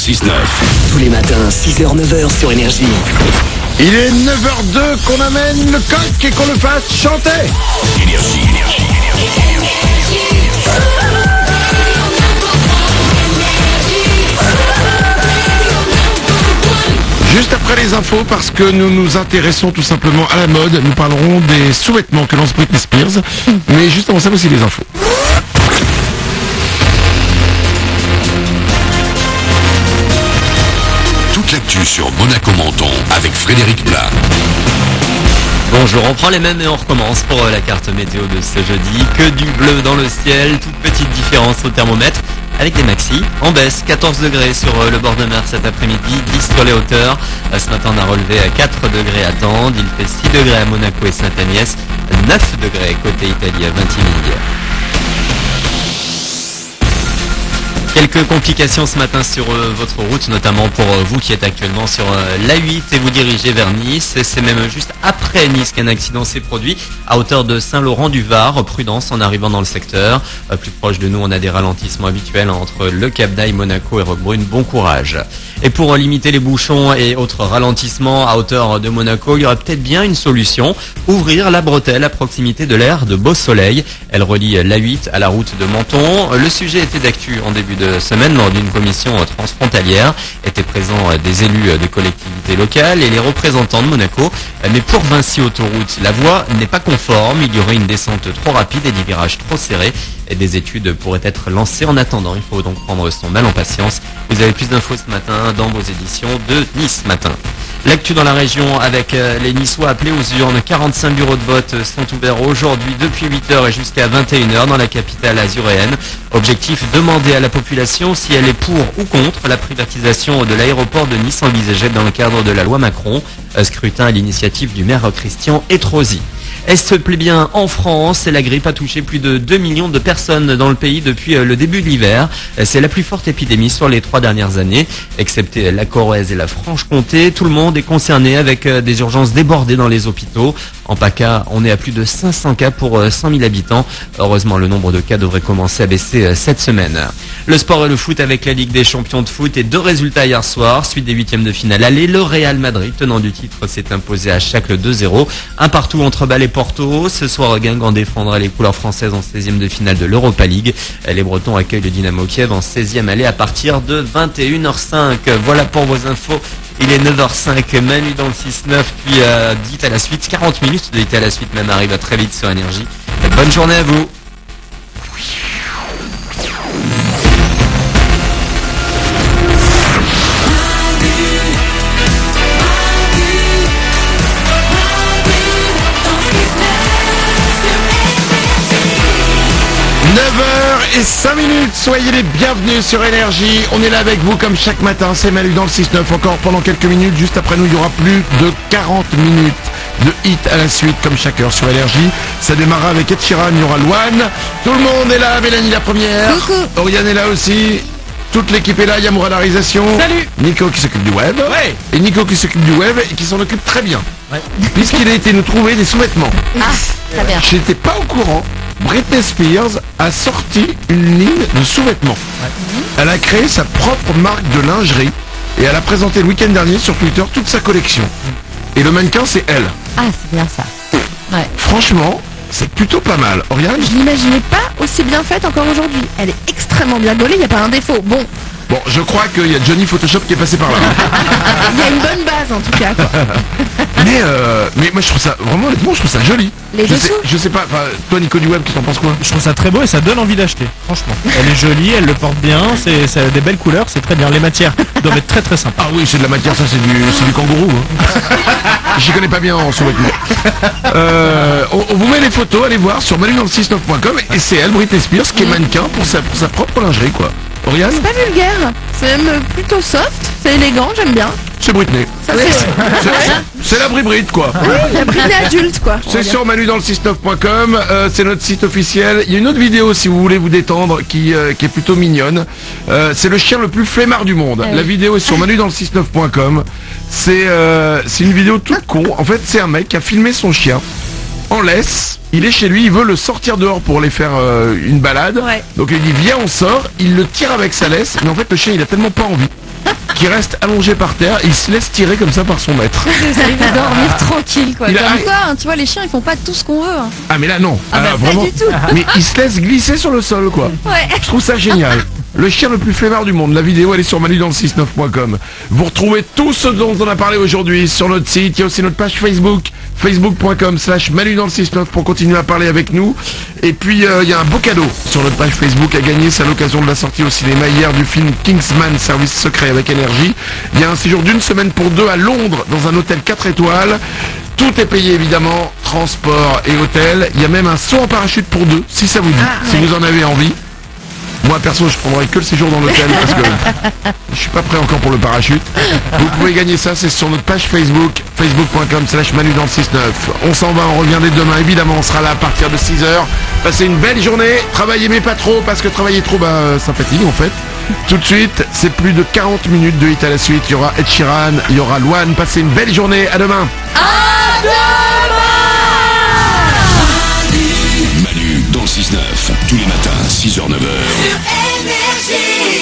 6-9. Tous les matins, 6h-9h sur Énergie. Il est 9h02 qu'on amène le coq et qu'on le fasse chanter. Énergie. Juste après les infos, parce que nous nous intéressons tout simplement à la mode, nous parlerons des sous-vêtements que lance Britney Spears. Mais juste avant ça, voici les infos. Toute l'actu sur Monaco Menton avec Frédéric Plat. Bonjour, on prend les mêmes et on recommence pour la carte météo de ce jeudi. Que du bleu dans le ciel, toute petite différence au thermomètre avec des maxis en baisse. 14 degrés sur le bord de mer cet après-midi, 10 sur les hauteurs. Ce matin on a relevé à 4 degrés à Tende, il fait 6 degrés à Monaco et Sainte-Agnès, 9 degrés côté Italie à Vintimille. Quelques complications ce matin sur votre route, notamment pour vous qui êtes actuellement sur l'A8 et vous dirigez vers Nice. C'est même juste après Nice qu'un accident s'est produit à hauteur de Saint-Laurent-du-Var. Prudence en arrivant dans le secteur. Plus proche de nous, on a des ralentissements habituels entre le Cap d'Aille, Monaco et Roquebrune. Bon courage. Et pour limiter les bouchons et autres ralentissements à hauteur de Monaco, il y aurait peut-être bien une solution. Ouvrir la bretelle à proximité de l'aire de Beau Soleil. Elle relie l'A8 à la route de Menton. Le sujet était d'actu en début de semaine lors d'une commission transfrontalière. Étaient présents des élus des collectivités locales et les représentants de Monaco. Mais pour Vinci Autoroute, la voie n'est pas conforme. Il y aurait une descente trop rapide et des virages trop serrés. Et des études pourraient être lancées en attendant. Il faut donc prendre son mal en patience. Vous avez plus d'infos ce matin dans vos éditions de Nice Matin. L'actu dans la région avec les Niçois appelés aux urnes. 45 bureaux de vote sont ouverts aujourd'hui depuis 8h et jusqu'à 21h dans la capitale azuréenne. Objectif, demander à la population si elle est pour ou contre la privatisation de l'aéroport de Nice envisagée dans le cadre de la loi Macron. Scrutin à l'initiative du maire Christian Estrosi. Elle se plaît bien en France et la grippe a touché plus de 2 millions de personnes dans le pays depuis le début de l'hiver. C'est la plus forte épidémie sur les 3 dernières années. Excepté la Corrèze et la Franche-Comté, tout le monde est concerné avec des urgences débordées dans les hôpitaux. En PACA, on est à plus de 500 cas pour 100 000 habitants. Heureusement, le nombre de cas devrait commencer à baisser cette semaine. Le sport et le foot avec la Ligue des champions de foot et 2 résultats hier soir. Suite des huitièmes de finale aller, le Real Madrid, tenant du titre, s'est imposé à Schalke 2-0. Un partout entre Bâle et Porto. Ce soir, Guingamp défendra les couleurs françaises en 16e de finale de l'Europa League. Les Bretons accueillent le Dynamo Kiev en 16e aller à partir de 21h05. Voilà pour vos infos. Il est 9h05, Manu dans le 6-9, puis dites à la suite, 40 minutes de dites à la suite même arrive très vite sur Énergie. Bonne journée à vous. Et 5 minutes, soyez les bienvenus sur Énergie. On est là avec vous comme chaque matin, c'est Manu dans le 6-9. Encore pendant quelques minutes, juste après nous, il y aura plus de 40 minutes de hit à la suite, comme chaque heure sur Énergie. Ça démarrera avec Ed Sheeran, il y aura Luan. Tout le monde est là, Mélanie la première. Coucou. Oriane est là aussi. Toute l'équipe est là, il y a Moura à la réalisation. Salut. Nico qui s'occupe du web. Ouais. Et Nico qui s'occupe du web et qui s'en occupe très bien. Ouais. Puisqu'il a été nous trouver des sous-vêtements. Ah, très bien. Je n'étais pas au courant. Britney Spears a sorti une ligne de sous-vêtements. Elle a créé sa propre marque de lingerie et elle a présenté le week-end dernier sur Twitter toute sa collection. Et le mannequin, c'est elle. Ah, c'est bien ça. Ouais. Franchement, c'est plutôt pas mal. Oriane ? Je l'imaginais pas aussi bien faite encore aujourd'hui. Elle est extrêmement bien gaulée, il n'y a pas un défaut. Bon, Je crois qu'il y a Johnny Photoshop qui est passé par là. il y a une bonne base en tout cas, quoi. Mais moi je trouve ça, vraiment honnêtement, je trouve ça joli. Les dessous. Je sais pas, toi Nico du web, tu t'en penses quoi? Je trouve ça très beau et ça donne envie d'acheter, franchement. Elle est jolie, elle le porte bien, ça a des belles couleurs, c'est très bien. Les matières doivent être très très sympas. Ah oui, c'est de la matière, ça c'est du kangourou. Hein. J'y connais pas bien en sous-vêtements. On vous met les photos, allez voir sur manudanle69.com et c'est elle, Britney Spears, qui est mannequin pour sa propre lingerie, quoi. Oriane? C'est pas vulgaire, c'est même plutôt soft, c'est élégant, j'aime bien. C'est Britney. Ça, C'est la Brit, quoi. oui, la Britney adulte, quoi. C'est sur manudanle69.com, c'est notre site officiel. Il y a une autre vidéo si vous voulez vous détendre qui est plutôt mignonne. C'est le chien le plus flemmard du monde. La vidéo est sur manudanle69.com. C'est une vidéo toute con. En fait, c'est un mec qui a filmé son chien en laisse. Il est chez lui, il veut le sortir dehors pour aller faire une balade. Ouais. Donc il dit viens, on sort. Il le tire avec sa laisse, mais en fait le chien il a tellement pas envie qu'il reste allongé par terre. Et il se laisse tirer comme ça par son maître. Il veut dormir tranquille quoi. Il a- Comme quoi, hein, tu vois, les chiens ils font pas tout ce qu'on veut. Hein. Ah mais là non, Ah bah, pas vraiment. du tout. Mais il se laisse glisser sur le sol quoi. Ouais. Je trouve ça génial. Le chien le plus flemmard du monde. La vidéo elle est sur manudanle69.com. Vous retrouvez tout ce dont on a parlé aujourd'hui sur notre site. Il y a aussi notre page Facebook, facebook.com/manudanle69 pour continuer à parler avec nous. Et puis il y a un beau cadeau sur notre page Facebook à gagner. C'est à l'occasion de la sortie au cinéma hier du film Kingsman Service Secret avec Énergie. Il y a un séjour d'une semaine pour deux à Londres dans un hôtel 4 étoiles. Tout est payé évidemment, transport et hôtel. Il y a même un saut en parachute pour deux, si ça vous dit, si vous en avez envie. Moi perso je prendrai que le séjour dans l'hôtel parce que je suis pas prêt encore pour le parachute. Vous pouvez gagner ça, c'est sur notre page Facebook, facebook.com/manudanle69. On s'en va, on revient dès demain, évidemment on sera là à partir de 6h. Passez une belle journée, travaillez mais pas trop parce que travailler trop ça fatigue en fait. Tout de suite, c'est plus de 40 minutes de hit à la suite, il y aura Ed Sheeran, il y aura Luan, passez une belle journée, à demain. Manu dans le 6-9, tous les matins, 6h, 9h. Énergie.